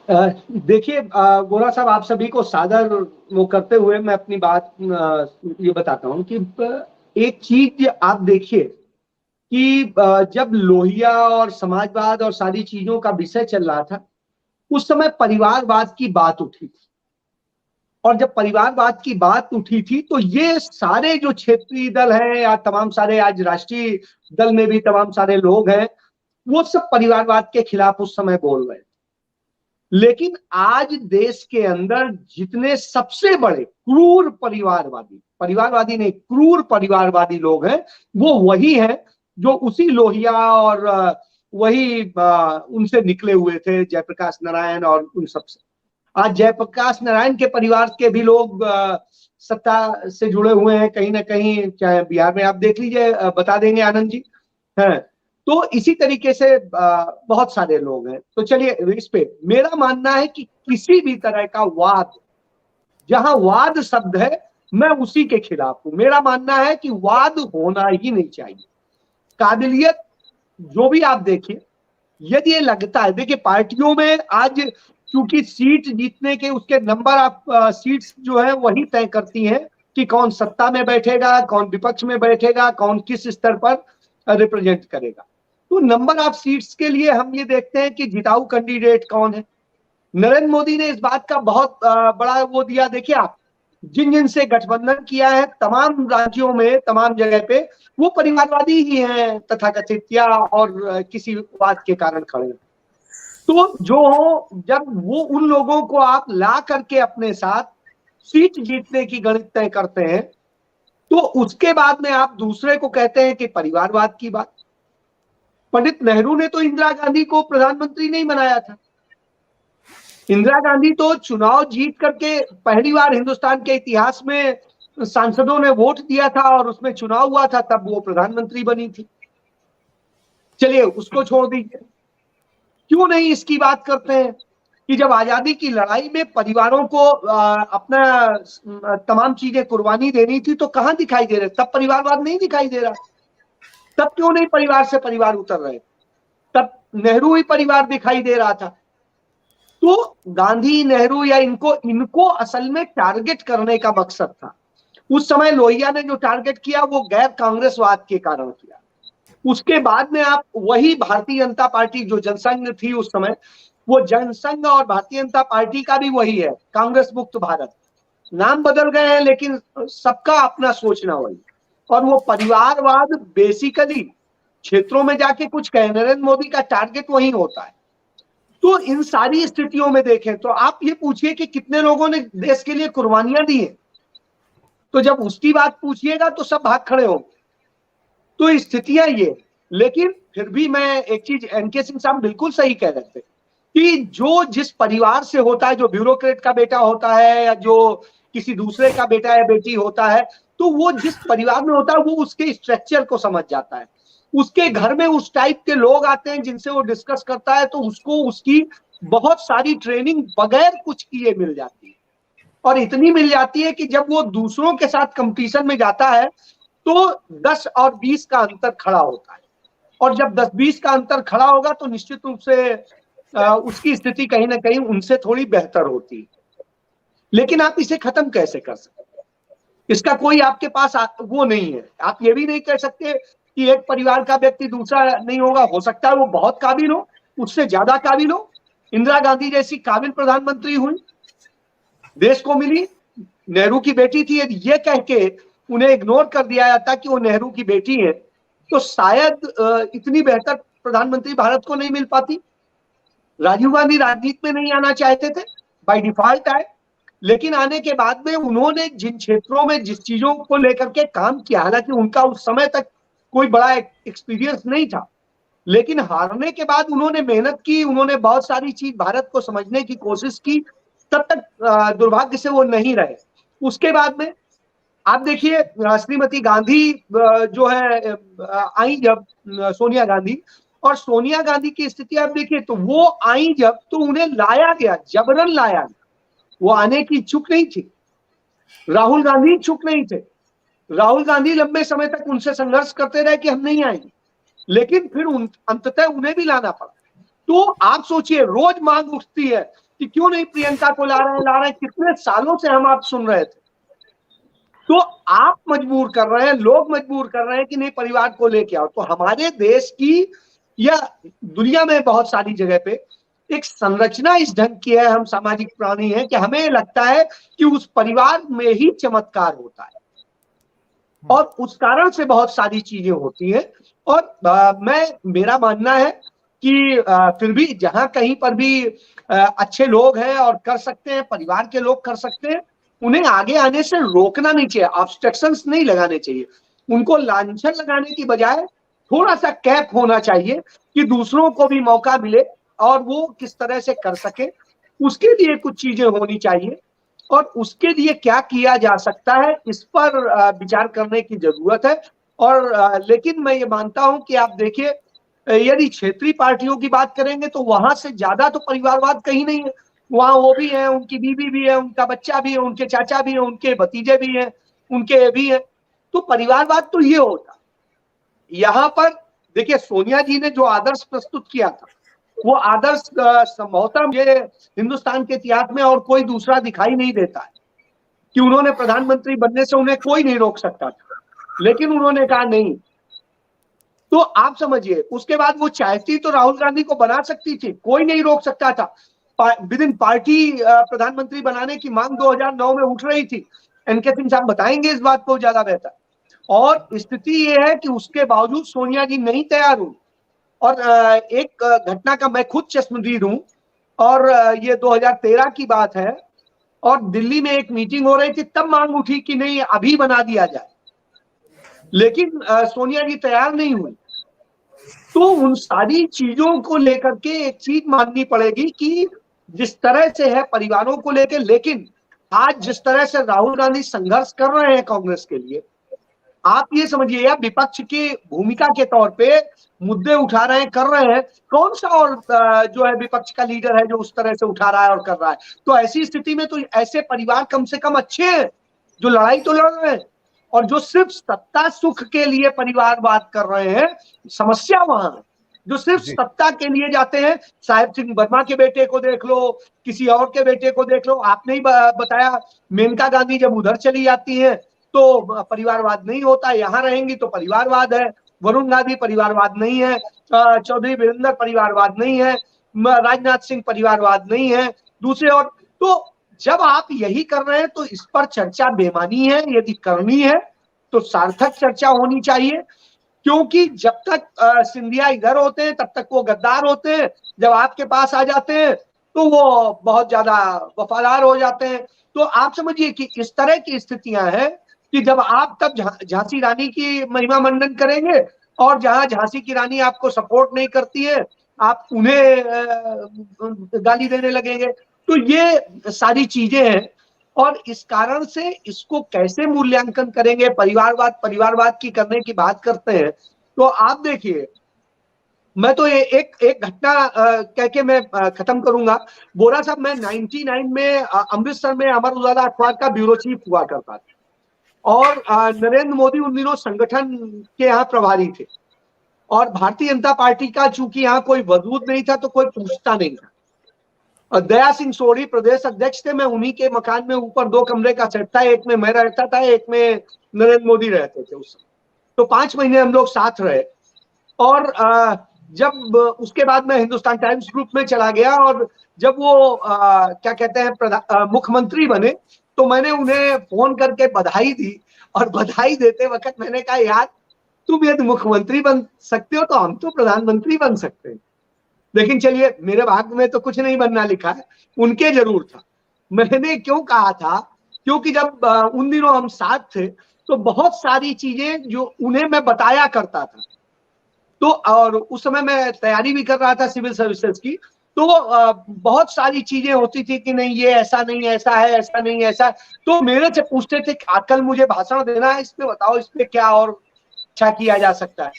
देखिए गोरा साहब, आप सभी को सादर वो करते हुए मैं अपनी बात ये बताता हूँ कि एक चीज आप देखिए कि जब लोहिया और समाजवाद और सारी चीजों का विषय चल रहा था, उस समय परिवारवाद की बात उठी थी। और जब परिवारवाद की बात उठी थी तो ये सारे जो क्षेत्रीय दल हैं या तमाम सारे आज राष्ट्रीय दल में भी तमाम सारे लोग हैं, वो सब परिवारवाद के खिलाफ उस समय बोल रहे थे। लेकिन आज देश के अंदर जितने सबसे बड़े क्रूर परिवारवादी, परिवारवादी नहीं क्रूर परिवारवादी लोग हैं, वो वही हैं जो उसी लोहिया और वही उनसे निकले हुए थे, जयप्रकाश नारायण और उन सब से। आज जयप्रकाश नारायण के परिवार के भी लोग सत्ता से जुड़े हुए हैं कहीं ना कहीं, चाहे बिहार में आप देख लीजिए, बता देंगे आनंद जी हैं। तो इसी तरीके से बहुत सारे लोग हैं। तो चलिए, इस पे मेरा मानना है कि किसी भी तरह का वाद, जहां वाद शब्द है, मैं उसी के खिलाफ हूं। मेरा मानना है कि वाद होना ही नहीं चाहिए। काबिलियत जो भी आप देखिए, यदि ये लगता है, देखिए पार्टियों में आज चूंकि सीट जीतने के उसके नंबर ऑफ सीट्स जो है वही तय करती हैं कि कौन सत्ता में बैठेगा, कौन विपक्ष में बैठेगा, कौन किस स्तर पर रिप्रेजेंट करेगा। तो नंबर ऑफ सीट्स के लिए हम ये देखते हैं कि जिताऊ कैंडिडेट कौन है। नरेंद्र मोदी ने इस बात का बहुत बड़ा वो दिया। देखिए आप, जिन जिन से गठबंधन किया है तमाम राज्यों में, तमाम जगह पे वो परिवारवादी ही हैं तथाकथित, या और किसी बात के कारण खड़े। तो जो हो, जब वो उन लोगों को आप ला करके अपने साथ सीट जीतने की गणित तय करते हैं, तो उसके बाद में आप दूसरे को कहते हैं कि परिवारवाद की बात। पंडित नेहरू ने तो इंदिरा गांधी को प्रधानमंत्री नहीं बनाया था। इंदिरा गांधी तो चुनाव जीत करके पहली बार हिंदुस्तान के इतिहास में सांसदों ने वोट दिया था और उसमें चुनाव हुआ था, तब वो प्रधानमंत्री बनी थी। चलिए उसको छोड़ दीजिए, क्यों नहीं इसकी बात करते हैं कि जब आजादी की लड़ाई में परिवारों को अपना तमाम चीजें कुर्बानी देनी थी तो कहां दिखाई दे रहे, तब परिवारवाद नहीं दिखाई दे रहा। तब क्यों नहीं परिवार से परिवार उतर रहे, तब नेहरू ही परिवार दिखाई दे रहा था। तो गांधी नेहरू या इनको असल में टारगेट करने का मकसद था। उस समय लोहिया ने जो टारगेट किया वो गैर कांग्रेसवाद के कारण किया। उसके बाद में आप वही भारतीय जनता पार्टी जो जनसंघ थी उस समय, वो जनसंघ और भारतीय जनता पार्टी का भी वही है, कांग्रेस मुक्त भारत। नाम बदल गए हैं लेकिन सबका अपना सोचना वही। और वो परिवारवाद बेसिकली क्षेत्रों में जाके कुछ कहे, नरेंद्र मोदी का टारगेट वही होता है। तो इन सारी स्थितियों में देखें तो आप ये पूछिए कि कितने लोगों ने देश के लिए कुर्बानियां दी हैं, तो जब उसकी बात पूछिएगा तो सब भाग खड़े होंगे। तो स्थितियां ये, लेकिन फिर भी मैं एक चीज, एनके सिंह साहब बिल्कुल सही कह रहे थे कि जो जिस परिवार से होता है, जो ब्यूरोक्रेट का बेटा होता है या जो किसी दूसरे का बेटा या बेटी होता है, तो वो जिस परिवार में होता है वो उसके स्ट्रक्चर को समझ जाता है। उसके घर में उस टाइप के लोग आते हैं जिनसे वो डिस्कस करता है, तो उसको उसकी बहुत सारी ट्रेनिंग बगैर कुछ किए मिल जाती है। और इतनी मिल जाती है कि जब वो दूसरों के साथ कंपटीशन में जाता है तो 10 और 20 का अंतर खड़ा होता है। और जब 10-20 का अंतर खड़ा होगा तो निश्चित रूप से उसकी स्थिति कहीं ना कहीं उनसे थोड़ी बेहतर होती है। लेकिन आप इसे खत्म कैसे कर सकते हैं? इसका कोई आपके पास वो नहीं है। आप ये भी नहीं कह सकते कि एक परिवार का व्यक्ति दूसरा नहीं होगा। हो सकता है वो बहुत काबिल हो, उससे ज्यादा काबिल हो। इंदिरा गांधी जैसी काबिल प्रधानमंत्री हुई, देश को मिली। नेहरू की बेटी थी, यदि ये कह के उन्हें इग्नोर कर दिया जाता कि वो नेहरू की बेटी है, तो शायद इतनी बेहतर प्रधानमंत्री भारत को नहीं मिल पाती। राजीव गांधी राजनीति में नहीं आना चाहते थे, बाय डिफॉल्ट आए, लेकिन आने के बाद में उन्होंने जिन क्षेत्रों में जिस चीजों को लेकर के काम किया, हालांकि उनका उस समय तक कोई बड़ा एक्सपीरियंस नहीं था, लेकिन हारने के बाद उन्होंने मेहनत की, उन्होंने बहुत सारी चीज भारत को समझने की कोशिश की। तब तक दुर्भाग्य से वो नहीं रहे। उसके बाद में आप देखिए श्रीमती गांधी जो है आई जब, सोनिया गांधी, और सोनिया गांधी की स्थिति आप देखिए तो वो आई जब तो उन्हें लाया गया, जबरन लाया गया। वो आने की इच्छुक नहीं थी। राहुल गांधी इच्छुक नहीं थे। राहुल गांधी लंबे समय तक उनसे संघर्ष करते रहे कि हम नहीं आएंगे, लेकिन फिर अंततः उन्हें भी लाना पड़ा। तो आप सोचिए, रोज मांग उठती है कि क्यों नहीं प्रियंका को ला रहे हैं, कितने सालों से हम आप सुन रहे थे। तो आप मजबूर कर रहे हैं, लोग मजबूर कर रहे हैं कि नहीं परिवार को लेके आओ। तो हमारे देश की या दुनिया में बहुत सारी जगह पे एक संरचना इस ढंग की है, हम सामाजिक प्राणी हैं कि हमें लगता है कि उस परिवार में ही चमत्कार होता है और उस कारण से बहुत सारी चीजें होती हैं। और मेरा मानना है कि फिर भी जहां कहीं पर भी अच्छे लोग हैं और कर सकते हैं, परिवार के लोग कर सकते हैं, उन्हें आगे आने से रोकना नहीं चाहिए, ऑब्स्ट्रक्शंस नहीं लगाने चाहिए। उनको लांछन लगाने की बजाय थोड़ा सा कैप होना चाहिए कि दूसरों को भी मौका मिले और वो किस तरह से कर सके, उसके लिए कुछ चीजें होनी चाहिए। और उसके लिए क्या किया जा सकता है इस पर विचार करने की जरूरत है। और लेकिन मैं ये मानता हूं कि आप देखिए, यदि क्षेत्रीय पार्टियों की बात करेंगे तो वहां से ज्यादा तो परिवारवाद कहीं नहीं है। वहां वो भी है, उनकी बीवी भी है, उनका बच्चा भी है, उनके चाचा भी है, उनके भतीजे भी हैं, उनके भी है। तो परिवारवाद तो ये होता। यहाँ पर देखिए, सोनिया जी ने जो आदर्श प्रस्तुत किया था, वो आदर्श संभवतः मुझे हिंदुस्तान के इतिहास में और कोई दूसरा दिखाई नहीं देता है कि उन्होंने प्रधानमंत्री बनने से उन्हें कोई नहीं रोक सकता था, लेकिन उन्होंने कहा नहीं। तो आप समझिए, उसके बाद वो चाहती तो राहुल गांधी को बना सकती थी, कोई नहीं रोक सकता था। विद इन पार्टी प्रधानमंत्री बनाने की मांग 2009 में उठ रही थी। एनके सिंह साहब बताएंगे इस बात को ज्यादा बेहतर। और स्थिति ये है कि उसके बावजूद सोनिया जी नहीं तैयार हुई। और एक घटना का मैं खुद चश्मदीद हूं, और ये 2013 की बात है, और दिल्ली में एक मीटिंग हो रही थी, तब मांग उठी कि नहीं अभी बना दिया जाए, लेकिन सोनिया जी तैयार नहीं हुई। तो उन सारी चीजों को लेकर के एक चीज माननी पड़ेगी कि जिस तरह से है परिवारों को लेकर, लेकिन आज जिस तरह से राहुल गांधी संघर्ष कर रहे हैं कांग्रेस के लिए, आप ये समझिए, या विपक्ष की भूमिका के तौर पे मुद्दे उठा रहे हैं, कर रहे हैं, कौन सा और जो है विपक्ष का लीडर है जो उस तरह से उठा रहा है और कर रहा है। तो ऐसी स्थिति में तो ऐसे परिवार कम से कम अच्छे हैं जो लड़ाई तो लड़ रहे हैं। और जो सिर्फ सत्ता सुख के लिए परिवारवाद कर रहे हैं, समस्या वहां है। जो सिर्फ सत्ता के लिए जाते हैं, साहिब सिंह वर्मा के बेटे को देख लो, किसी और के बेटे को देख लो, आपने ही बताया मेनका गांधी जब उधर चली जाती है तो परिवारवाद नहीं होता, यहाँ रहेंगी तो परिवारवाद है। वरुण गांधी परिवारवाद नहीं है, चौधरी वीरेंद्र परिवारवाद नहीं है, राजनाथ सिंह परिवारवाद नहीं है, दूसरे। और तो जब आप यही कर रहे हैं तो इस पर चर्चा बेमानी है। यदि करनी है तो सार्थक चर्चा होनी चाहिए, क्योंकि जब तक सिंधिया इधर होते हैं तब तक वो गद्दार होते हैं, जब आपके पास आ जाते हैं तो वो बहुत ज्यादा वफादार हो जाते हैं। तो आप समझिए कि इस तरह की स्थितियां हैं कि जब आप तब झांसी रानी की महिमा मंडन करेंगे, और जहां झांसी की रानी आपको सपोर्ट नहीं करती है आप उन्हें गाली देने लगेंगे। तो ये सारी चीजें हैं, और इस कारण से इसको कैसे मूल्यांकन करेंगे। परिवारवाद की करने की बात करते हैं तो आप देखिए, मैं तो ये एक घटना कह के मैं खत्म करूंगा। बोरा साहब, मैं 99 में अमृतसर में अमर उजाला अखबार का ब्यूरो चीफ हुआ करता था, और नरेंद्र मोदी उन दिनों संगठन के यहाँ प्रभारी थे, और भारतीय जनता पार्टी का चूंकि यहाँ कोई वजूद नहीं था तो कोई पूछता नहीं था। दया सिंह सोढ़ी प्रदेश अध्यक्ष थे, मैं उन्हीं के मकान में ऊपर 2 कमरे का सेट था, एक में मैं रहता था, एक में नरेंद्र मोदी रहते थे उस समय। तो 5 महीने हम लोग साथ रहे। और जब उसके बाद मैं हिंदुस्तान टाइम्स ग्रुप में चला गया, और जब वो क्या कहते हैं मुख्यमंत्री बने, तो मैंने उन्हें फोन करके बधाई दी, और बधाई देते वक्त मैंने कहा यार तुम यदि मुख्यमंत्री बन सकते हो तो हम तो प्रधानमंत्री बन सकते हैं। लेकिन चलिए, मेरे भाग्य में तो कुछ नहीं बनना लिखा है, उनके जरूर था। मैंने क्यों कहा था, क्योंकि जब उन दिनों हम साथ थे तो बहुत सारी चीजें जो उन्हें मैं बताया करता था, तो और उस समय मैं तैयारी भी कर रहा था सिविल सर्विसेज की, तो बहुत सारी चीजें होती थी कि नहीं ये ऐसा नहीं, ऐसा है, ऐसा नहीं, ऐसा। तो मेरे से पूछते थे कल मुझे भाषण देना है, इस पे बताओ, इस पे क्या और अच्छा किया जा सकता है।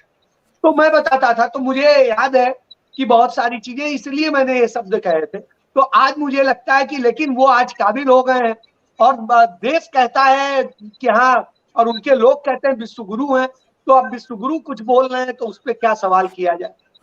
तो मैं बताता था। तो मुझे याद है कि बहुत सारी चीजें, इसलिए मैंने ये शब्द कहे थे। तो आज मुझे लगता है कि लेकिन वो आज काबिल हो गए हैं, और देश कहता है कि हाँ, और उनके लोग कहते हैं विश्वगुरु हैं। तो अब विश्वगुरु कुछ बोल रहे हैं तो उस पर क्या सवाल किया जाए।